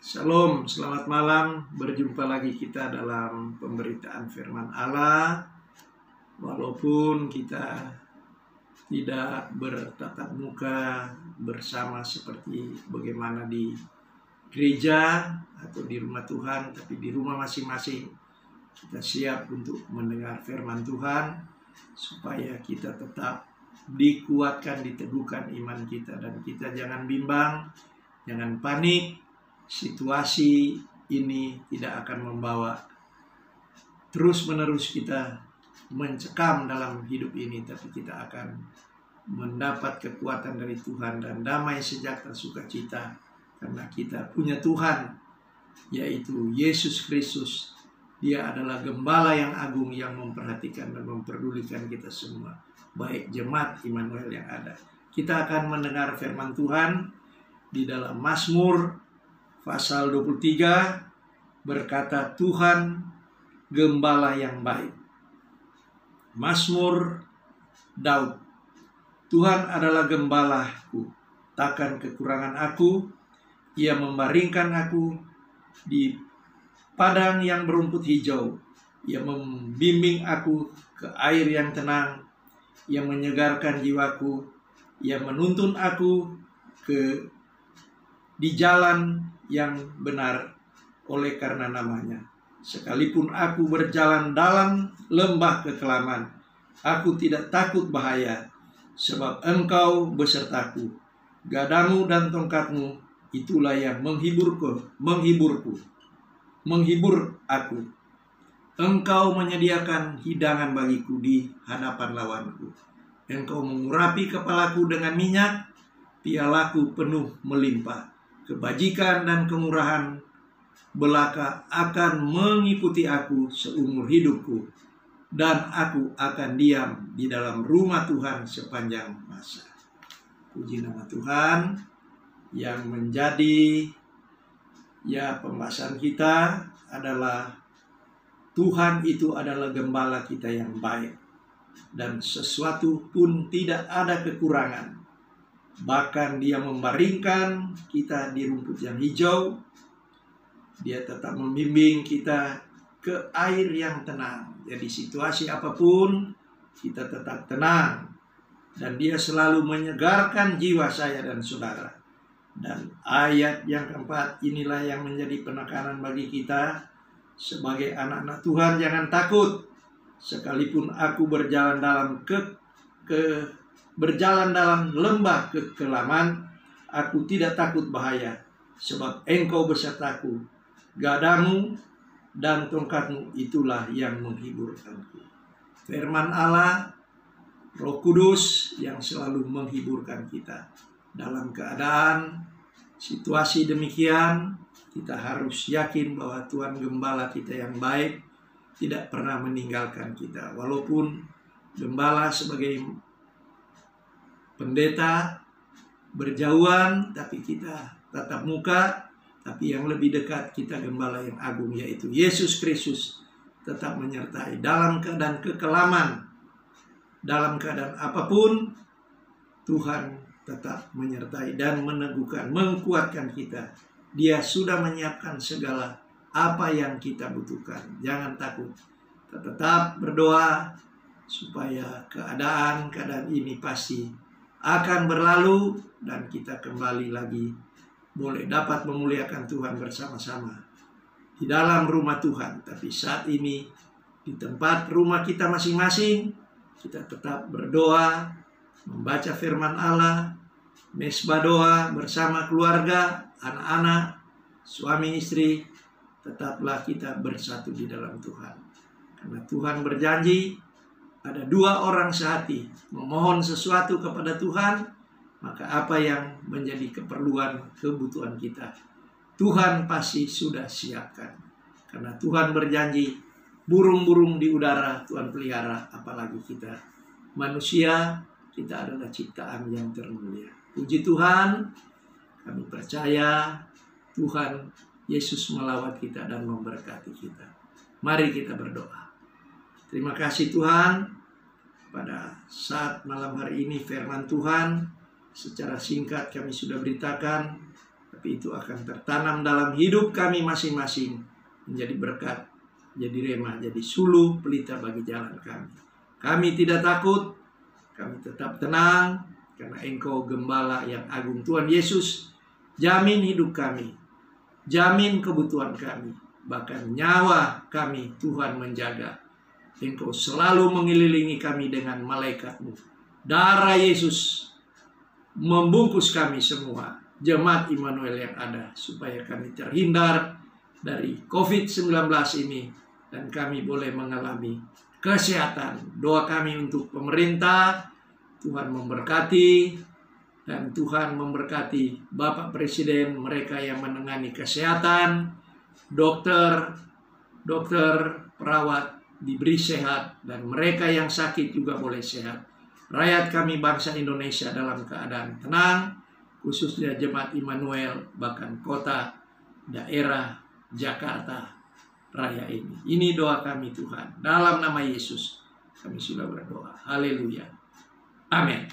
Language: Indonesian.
Shalom, selamat malam. Berjumpa lagi kita dalam pemberitaan firman Allah. Walaupun kita tidak bertatap muka bersama seperti bagaimana di gereja atau di rumah Tuhan, tapi di rumah masing-masing kita siap untuk mendengar firman Tuhan supaya kita tetap dikuatkan, diteguhkan iman kita, dan kita jangan bimbang, jangan panik. Situasi ini tidak akan membawa terus-menerus kita mencekam dalam hidup ini, tapi kita akan mendapat kekuatan dari Tuhan dan damai, sejahtera, sukacita, karena kita punya Tuhan, yaitu Yesus Kristus. Dia adalah gembala yang agung yang memperhatikan dan memperdulikan kita semua, baik jemaat Immanuel yang ada. Kita akan mendengar firman Tuhan di dalam Mazmur pasal 23 berkata, Tuhan gembala yang baik. Mazmur Daud. Tuhan adalah gembalaku, takkan kekurangan aku. Ia membaringkan aku di padang yang berumput hijau. Ia membimbing aku ke air yang tenang. Ia menyegarkan jiwaku. Ia menuntun aku di jalan yang benar oleh karena namanya. Sekalipun aku berjalan dalam lembah kekelaman, aku tidak takut bahaya, sebab Engkau besertaku. Gadamu dan tongkatmu itulah yang menghibur aku. Engkau menyediakan hidangan bagiku di hadapan lawanku. Engkau mengurapi kepalaku dengan minyak, pialaku penuh melimpah. Kebajikan dan kemurahan belaka akan mengikuti aku seumur hidupku, dan aku akan diam di dalam rumah Tuhan sepanjang masa. Puji nama Tuhan. Yang menjadi pembahasan kita adalah Tuhan itu adalah gembala kita yang baik, dan sesuatu pun tidak ada kekurangan. Bahkan Dia membaringkan kita di rumput yang hijau. Dia tetap membimbing kita ke air yang tenang. Jadi situasi apapun kita tetap tenang. Dan Dia selalu menyegarkan jiwa saya dan saudara. Dan ayat yang keempat inilah yang menjadi penekanan bagi kita sebagai anak-anak Tuhan. Jangan takut. Sekalipun aku berjalan dalam lembah kekelaman, aku tidak takut bahaya, sebab Engkau besertaku. Gadamu dan tongkatmu itulah yang menghiburkanku. Firman Allah, Roh Kudus yang selalu menghiburkan kita. Dalam keadaan situasi demikian, kita harus yakin bahwa Tuhan gembala kita yang baik tidak pernah meninggalkan kita. Walaupun gembala sebagai pendeta berjauhan, tapi kita tatap muka. Tapi yang lebih dekat, kita gembala yang agung, yaitu Yesus Kristus, tetap menyertai dalam keadaan kekelaman, dalam keadaan apapun. Tuhan tetap menyertai dan meneguhkan, mengkuatkan kita. Dia sudah menyiapkan segala apa yang kita butuhkan. Jangan takut, tetap berdoa supaya keadaan ini pasti akan berlalu, dan kita kembali lagi boleh dapat memuliakan Tuhan bersama-sama di dalam rumah Tuhan. Tapi saat ini di tempat rumah kita masing-masing, kita tetap berdoa, membaca firman Allah, mesbah doa bersama keluarga, anak-anak, suami istri. Tetaplah kita bersatu di dalam Tuhan, karena Tuhan berjanji, ada dua orang sehati memohon sesuatu kepada Tuhan, maka apa yang menjadi kebutuhan kita, Tuhan pasti sudah siapkan. Karena Tuhan berjanji, burung-burung di udara Tuhan pelihara, apalagi kita manusia, kita adalah ciptaan yang termulia. Puji Tuhan, kami percaya Tuhan Yesus melawat kita dan memberkati kita. Mari kita berdoa. Terima kasih Tuhan, pada saat malam hari ini firman Tuhan secara singkat kami sudah beritakan, tapi itu akan tertanam dalam hidup kami masing-masing, menjadi berkat, jadi rema, jadi suluh pelita bagi jalan kami. Kami tidak takut, kami tetap tenang, karena Engkau Gembala yang agung. Tuhan Yesus, jamin hidup kami, jamin kebutuhan kami, bahkan nyawa kami Tuhan menjaga. Engkau selalu mengelilingi kami dengan malaikat-Mu. Darah Yesus membungkus kami semua, jemaat Immanuel yang ada, supaya kami terhindar dari COVID-19 ini dan kami boleh mengalami kesehatan. Doa kami untuk pemerintah, Tuhan memberkati, dan Tuhan memberkati Bapak Presiden, mereka yang menangani kesehatan, dokter, perawat diberi sehat, dan mereka yang sakit juga boleh sehat. Rakyat kami bangsa Indonesia dalam keadaan tenang, khususnya jemaat Immanuel, bahkan kota, daerah Jakarta Raya ini. Ini doa kami Tuhan. Dalam nama Yesus kami sudah berdoa. Haleluya. Amin.